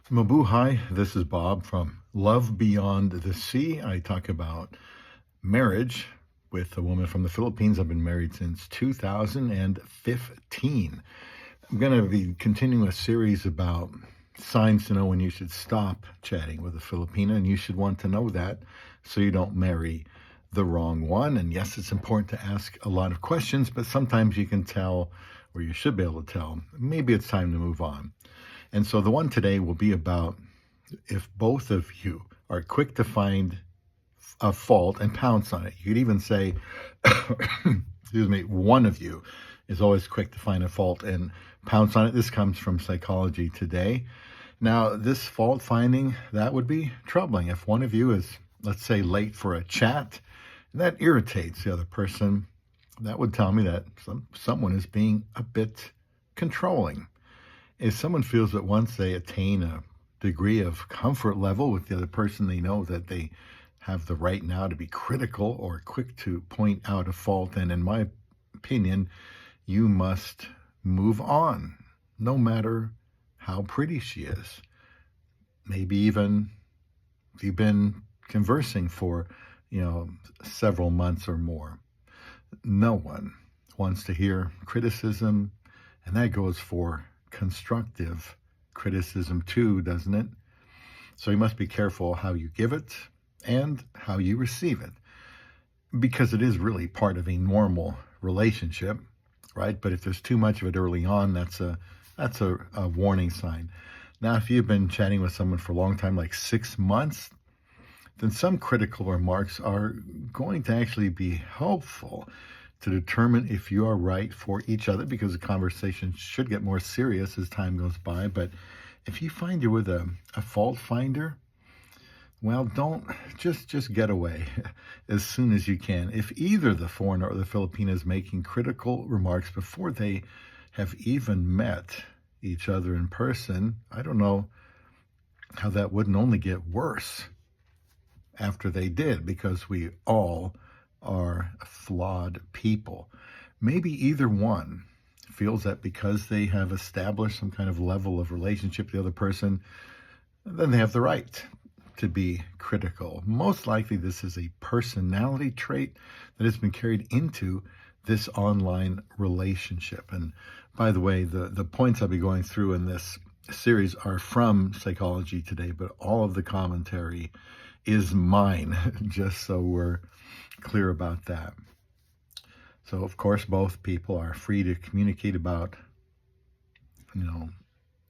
Mabuhay, this is Bob from Love Beyond the Sea. I talk about marriage with a woman from the Philippines. I've been married since 2015. I'm going to be continuing a series about signs to know when you should stop chatting with a Filipina, and you should want to know that so you don't marry the wrong one. And yes, it's important to ask a lot of questions, but sometimes you can tell, or you should be able to tell, maybe it's time to move on. And so the one today will be about if both of you are quick to find a fault and pounce on it. You could even say, excuse me, one of you is always quick to find a fault and pounce on it. This comes from Psychology Today. Now, this fault finding, that would be troubling. If one of you is, let's say, late for a chat, and that irritates the other person, that would tell me that someone is being a bit controlling. If someone feels that once they attain a degree of comfort level with the other person, they know that they have the right now to be critical or quick to point out a fault, then in my opinion, you must move on, no matter how pretty she is. Maybe even if you've been conversing for, several months or more. No one wants to hear criticism, and that goes for constructive criticism too, doesn't it? So you must be careful how you give it and how you receive it, because it is really part of a normal relationship, right? But if there's too much of it early on, that's a warning sign. Now, if you've been chatting with someone for a long time, like 6 months, then some critical remarks are going to actually be helpful to determine if you are right for each other, because the conversation should get more serious as time goes by. But if you find you're with a fault finder, well, don't just get away as soon as you can. If either the foreigner or the Filipino is making critical remarks before they have even met each other in person, I don't know how that wouldn't only get worse after they did, because we all are flawed people. Maybe either one feels that because they have established some kind of level of relationship with the other person, then they have the right to be critical. Most likely this is a personality trait that has been carried into this online relationship. And by the way, the points I'll be going through in this series are from Psychology Today, but all of the commentary is mine, just so we're clear about that. So, of course, both people are free to communicate about,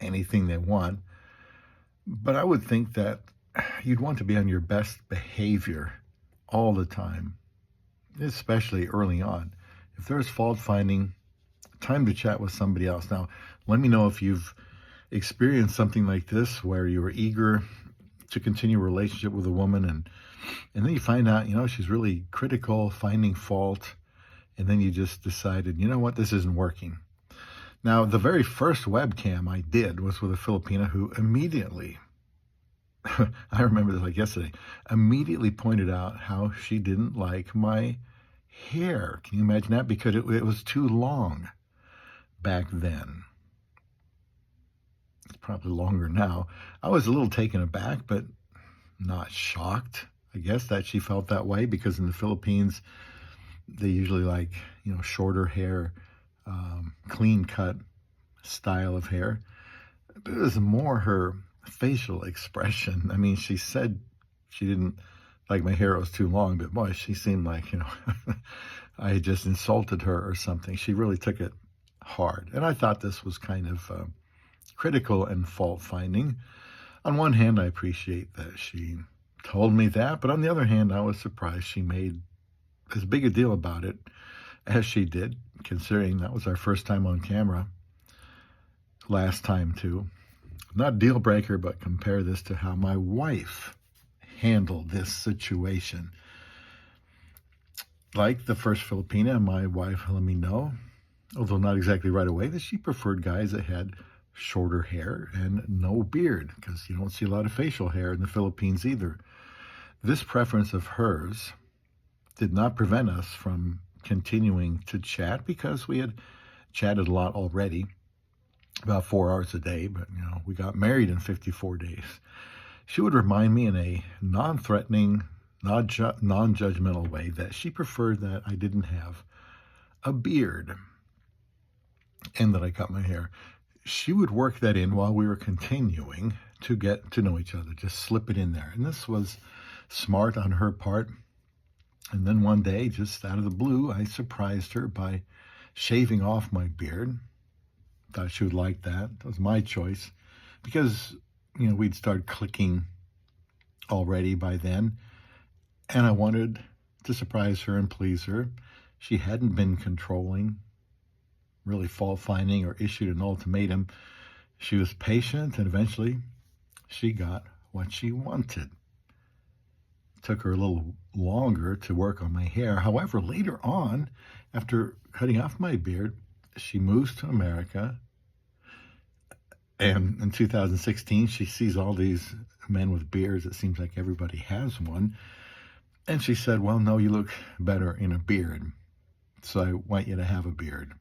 anything they want. But I would think that you'd want to be on your best behavior all the time, especially early on. If there's fault finding, time to chat with somebody else. Now, let me know if you've experienced something like this, where you were eager to continue a relationship with a woman, and then you find out, she's really critical, finding fault, and then you just decided, what, this isn't working. Now, the very first webcam I did was with a Filipina who immediately, I remember this like yesterday, immediately pointed out how she didn't like my hair. Can you imagine that? Because it was too long back then. It's probably longer now. I was a little taken aback, but not shocked, I guess, that she felt that way, because in the Philippines, they usually like, shorter hair, clean cut style of hair. But it was more her facial expression. I mean, she said she didn't like my hair, it was too long, but boy, she seemed like, I had just insulted her or something. She really took it hard. And I thought this was kind of critical and fault finding. On one hand, I appreciate that she told me that, but on the other hand, I was surprised she made as big a deal about it as she did, considering that was our first time on camera. Last time too. Not a deal breaker, but compare this to how my wife handled this situation. Like the first Filipina, my wife let me know, although not exactly right away, that she preferred guys that had shorter hair and no beard, because you don't see a lot of facial hair in the Philippines either. This preference of hers did not prevent us from continuing to chat, because we had chatted a lot already. about 4 hours a day, but we got married in 54 days. She would remind me in a non-threatening, non-judgmental way that she preferred that I didn't have a beard and that I cut my hair. She would work that in while we were continuing to get to know each other, just slip it in there. And this was smart on her part. And then one day, just out of the blue, I surprised her by shaving off my beard. Thought she would like that. That was my choice because, we'd started clicking already by then. And I wanted to surprise her and please her. She hadn't been controlling, really fault finding, or issued an ultimatum. She was patient, and eventually she got what she wanted. It took her a little longer to work on my hair. However, later on, after cutting off my beard, she moves to America. And in 2016, she sees all these men with beards. It seems like everybody has one. And she said, well, no, you look better in a beard, so I want you to have a beard.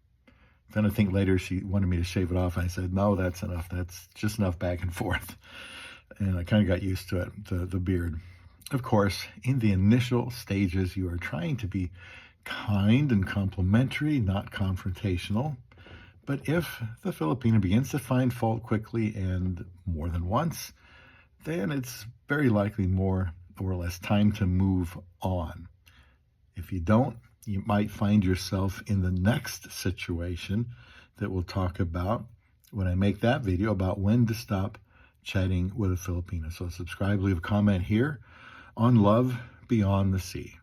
Then I think later she wanted me to shave it off. I said, no, that's enough. That's just enough back and forth. And I kind of got used to it, the beard. Of course, in the initial stages, you are trying to be kind and complimentary, not confrontational. But if the Filipina begins to find fault quickly and more than once, then it's very likely more or less time to move on. If you don't, you might find yourself in the next situation that we'll talk about when I make that video about when to stop chatting with a Filipina. So subscribe, leave a comment here on Love Beyond the Sea.